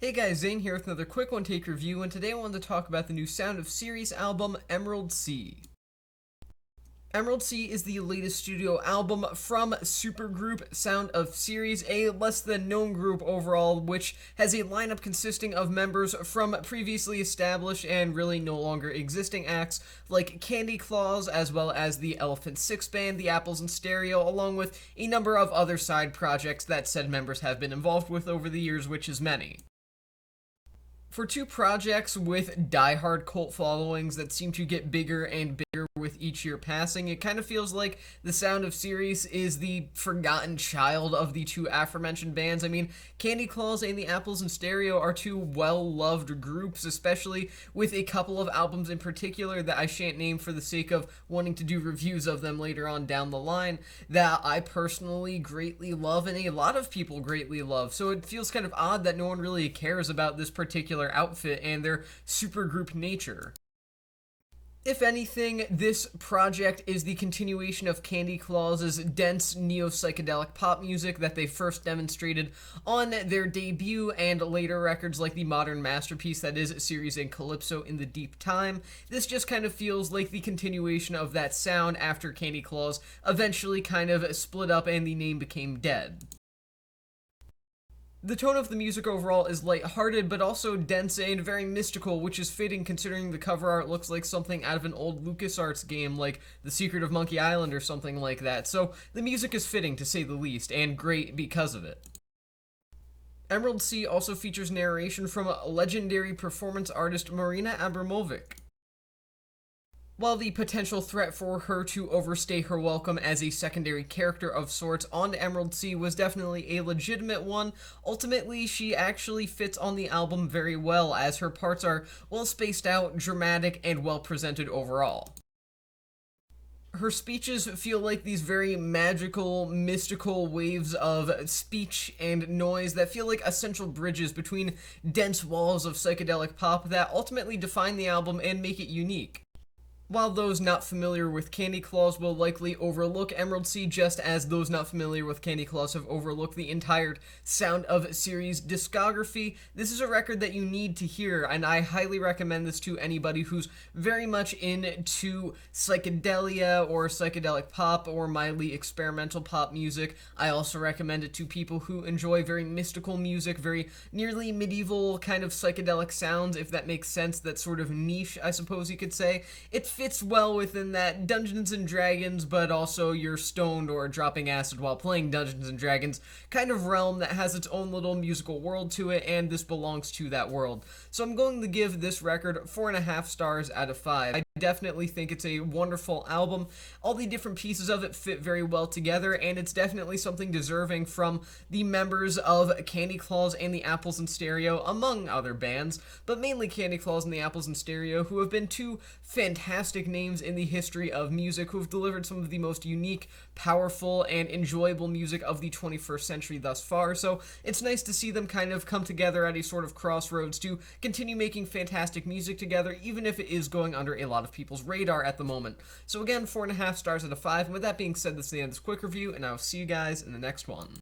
Hey guys, Zane here with another quick one take review, and today I wanted to talk about the new Sound of Ceres album, Emerald Sea. Emerald Sea is the latest studio album from supergroup Sound of Ceres, a less than known group overall, which has a lineup consisting of members from previously established and really no longer existing acts like Candy Claws, as well as the Elephant Six Band, the Apples in Stereo, along with a number of other side projects that said members have been involved with over the years, which is many. For two projects with diehard cult followings that seem to get bigger and bigger with each year passing, it kind of feels like the Sound of Ceres is the forgotten child of the two aforementioned bands. I mean, Candy Claws and the Apples in Stereo are two well-loved groups, especially with a couple of albums in particular that I shan't name for the sake of wanting to do reviews of them later on down the line, that I personally greatly love and a lot of people greatly love. So it feels kind of odd that no one really cares about this particular outfit and their supergroup nature. If anything, this project is the continuation of Candy Claws' dense neo-psychedelic pop music that they first demonstrated on their debut and later records like the modern masterpiece that is Ceres and Calypso in the Deep Time. This just kind of feels like the continuation of that sound after Candy Claws eventually kind of split up and the name became dead. The tone of the music overall is lighthearted, but also dense and very mystical, which is fitting considering the cover art looks like something out of an old LucasArts game like The Secret of Monkey Island or something like that, so the music is fitting to say the least, and great because of it. Emerald Sea also features narration from legendary performance artist Marina Abramovic. While the potential threat for her to overstay her welcome as a secondary character of sorts on Emerald Sea was definitely a legitimate one, ultimately she actually fits on the album very well as her parts are well spaced out, dramatic, and well presented overall. Her speeches feel like these very magical, mystical waves of speech and noise that feel like essential bridges between dense walls of psychedelic pop that ultimately define the album and make it unique. While those not familiar with Candy Claws will likely overlook Emerald Sea just as those not familiar with Candy Claws have overlooked the entire Sound of Ceres discography, this is a record that you need to hear, and I highly recommend this to anybody who's very much into psychedelia or psychedelic pop or mildly experimental pop music. I also recommend it to people who enjoy very mystical music, very nearly medieval kind of psychedelic sounds, if that makes sense, that sort of niche, I suppose you could say. It fits well within that Dungeons and Dragons, but also you're stoned or dropping acid while playing Dungeons and Dragons kind of realm that has its own little musical world to it, and this belongs to that world. So I'm going to give this record 4.5 stars out of 5. I definitely think it's a wonderful album. All the different pieces of it fit very well together, and it's definitely something deserving from the members of Candy Claws and the Apples in Stereo, among other bands, but mainly Candy Claws and the Apples in Stereo, who have been two fantastic names in the history of music who have delivered some of the most unique, powerful, and enjoyable music of the 21st century thus far, so it's nice to see them kind of come together at a sort of crossroads to continue making fantastic music together, even if it is going under a lot of people's radar at the moment. So again, 4.5 stars out of 5, and with that being said, this is the end of this quick review, and I will see you guys in the next one.